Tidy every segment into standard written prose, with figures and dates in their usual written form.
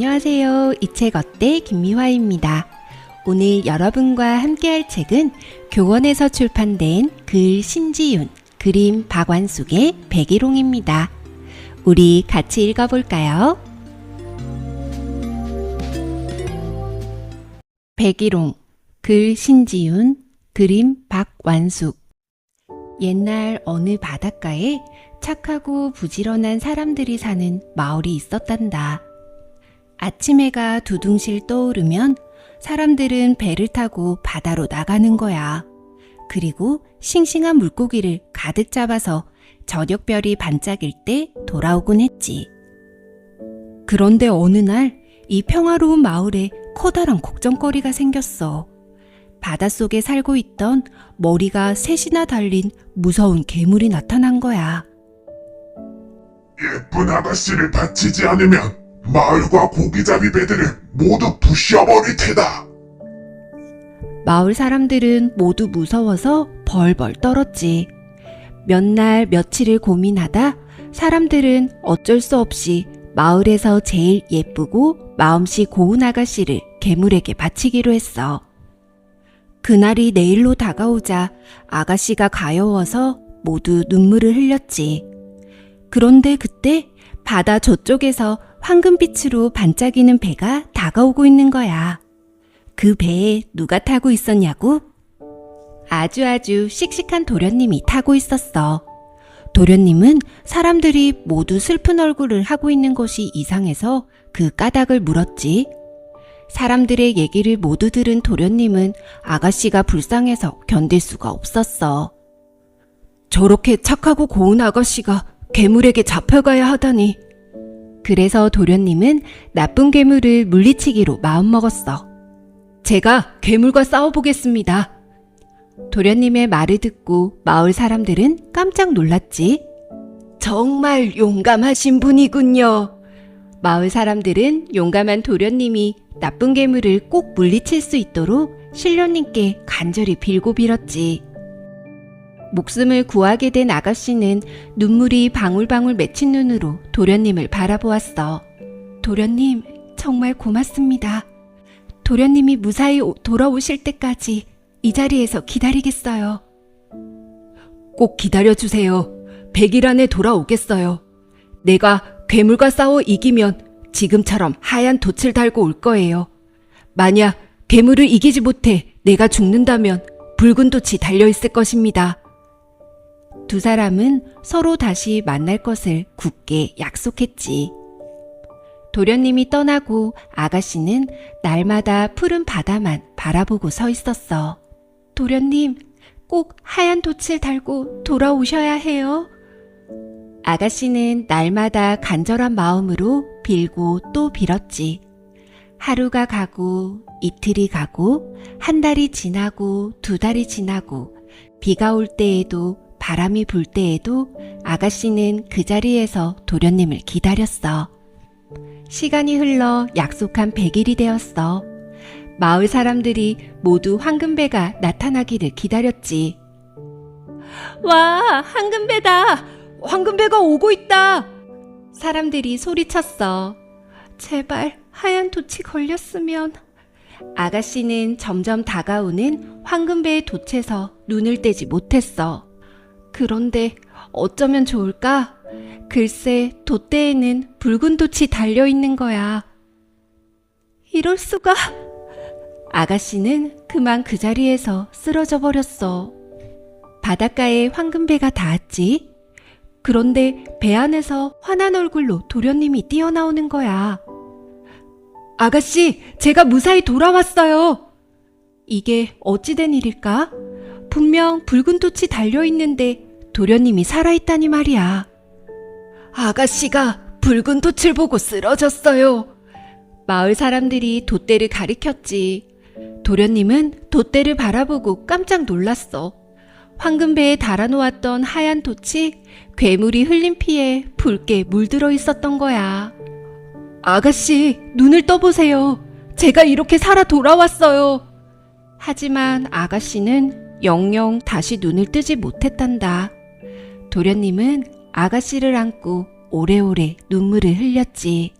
안녕하세요. 이 책 어때? 김미화입니다. 오늘 여러분과 함께할 책은 교원에서 출판된 글 신지윤, 그림 박완숙의 백일홍입니다. 우리 같이 읽어볼까요? 백일홍, 글 신지윤, 그림 박완숙. 옛날 어느 바닷가에 착하고 부지런한 사람들이 사는 마을이 있었단다. 아침 해가 두둥실 떠오르면 사람들은 배를 타고 바다로 나가는 거야. 그리고 싱싱한 물고기를 가득 잡아서 저녁별이 반짝일 때 돌아오곤 했지. 그런데 어느 날 이 평화로운 마을에 커다란 걱정거리가 생겼어. 바닷속에 살고 있던 머리가 셋이나 달린 무서운 괴물이 나타난 거야. 예쁜 아가씨를 바치지 않으면 마을과 고기잡이 배들을 모두 부셔버릴 테다. 마을 사람들은 모두 무서워서 벌벌 떨었지. 몇 날 며칠을 고민하다 사람들은 어쩔 수 없이 마을에서 제일 예쁘고 마음씨 고운 아가씨를 괴물에게 바치기로 했어. 그날이 내일로 다가오자 아가씨가 가여워서 모두 눈물을 흘렸지. 그런데 그때 바다 저쪽에서 황금빛으로 반짝이는 배가 다가오고 있는 거야. 그 배에 누가 타고 있었냐고? 아주 씩씩한 도련님이 타고 있었어. 도련님은 사람들이 모두 슬픈 얼굴을 하고 있는 것이 이상해서 그 까닭을 물었지. 사람들의 얘기를 모두 들은 도련님은 아가씨가 불쌍해서 견딜 수가 없었어. 저렇게 착하고 고운 아가씨가 괴물에게 잡혀가야 하다니. 그래서 도련님은 나쁜 괴물을 물리치기로 마음먹었어. 제가 괴물과 싸워보겠습니다. 도련님의 말을 듣고 마을 사람들은 깜짝 놀랐지. 정말 용감하신 분이군요. 마을 사람들은 용감한 도련님이 나쁜 괴물을 꼭 물리칠 수 있도록 신령님께 간절히 빌고 빌었지. 목숨을 구하게 된 아가씨는 눈물이 방울방울 맺힌 눈으로 도련님을 바라보았어. 도련님, 정말 고맙습니다. 도련님이 무사히 돌아오실 때까지 이 자리에서 기다리겠어요. 꼭 기다려주세요. 100일 안에 돌아오겠어요. 내가 괴물과 싸워 이기면 지금처럼 하얀 돛을 달고 올 거예요. 만약 괴물을 이기지 못해 내가 죽는다면 붉은 돛이 달려있을 것입니다. 두 사람은 서로 다시 만날 것을 굳게 약속했지. 도련님이 떠나고 아가씨는 날마다 푸른 바다만 바라보고 서 있었어. 도련님, 꼭 하얀 돛을 달고 돌아오셔야 해요. 아가씨는 날마다 간절한 마음으로 빌고 또 빌었지. 하루가 가고 이틀이 가고 한 달이 지나고 두 달이 지나고 비가 올 때에도 바람이 불 때에도 아가씨는 그 자리에서 도련님을 기다렸어. 시간이 흘러 약속한 100일이 되었어. 마을 사람들이 모두 황금배가 나타나기를 기다렸지. 와, 황금배다! 황금배가 오고 있다! 사람들이 소리쳤어. 제발 하얀 돛이 걸렸으면. 아가씨는 점점 다가오는 황금배의 돛에서 눈을 떼지 못했어. 그런데 어쩌면 좋을까? 글쎄, 돛대에는 붉은 돛이 달려있는 거야. 이럴 수가. 아가씨는 그만 그 자리에서 쓰러져 버렸어. 바닷가에 황금배가 닿았지. 그런데 배 안에서 환한 얼굴로 도련님이 뛰어나오는 거야. 아가씨, 제가 무사히 돌아왔어요. 이게 어찌된 일일까? 분명 붉은 돛이 달려있는데 도련님이 살아있다니 말이야. 아가씨가 붉은 돛을 보고 쓰러졌어요. 마을 사람들이 돛대를 가리켰지. 도련님은 돛대를 바라보고 깜짝 놀랐어. 황금배에 달아놓았던 하얀 돛이 괴물이 흘린 피에 붉게 물들어 있었던 거야. 아가씨, 눈을 떠보세요. 제가 이렇게 살아 돌아왔어요. 하지만 아가씨는 영영 다시 눈을 뜨지 못했단다. 도련님은 아가씨를 안고 오래오래 눈물을 흘렸지.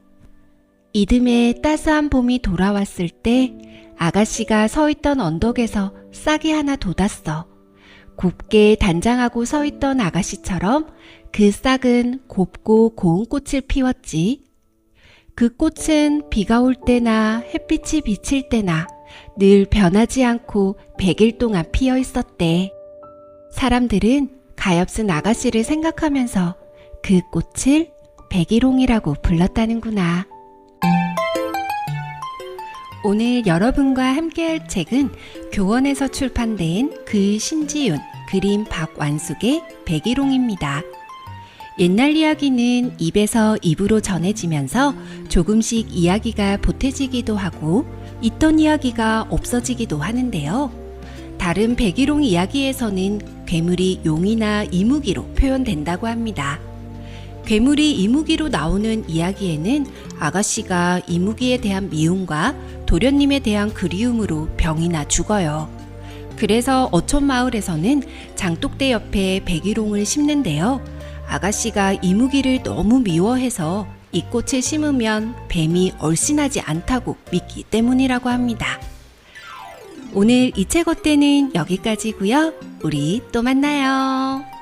이듬해 따스한 봄이 돌아왔을 때 아가씨가 서 있던 언덕에서 싹이 하나 돋았어. 곱게 단장하고 서 있던 아가씨처럼 그 싹은 곱고 고운 꽃을 피웠지. 그 꽃은 비가 올 때나 햇빛이 비칠 때나 늘 변하지 않고 100일 동안 피어 있었대. 사람들은 가엾은 아가씨를 생각하면서 그 꽃을 백일홍이라고 불렀다는구나. 오늘 여러분과 함께할 책은 교원에서 출판된 글 신지윤, 그림 박완숙의 백일홍입니다. 옛날 이야기는 입에서 입으로 전해지면서 조금씩 이야기가 보태지기도 하고 있던 이야기가 없어지기도 하는데요. 다른 백일홍 이야기에서는 괴물이 용이나 이무기로 표현된다고 합니다. 괴물이 이무기로 나오는 이야기에는 아가씨가 이무기에 대한 미움과 도련님에 대한 그리움으로 병이 나 죽어요. 그래서 어촌마을에서는 장독대 옆에 백일홍을 심는데요. 아가씨가 이무기를 너무 미워해서 이 꽃을 심으면 뱀이 얼씬하지 않다고 믿기 때문이라고 합니다. 오늘 이 책 어때는 여기까지고요. 우리 또 만나요.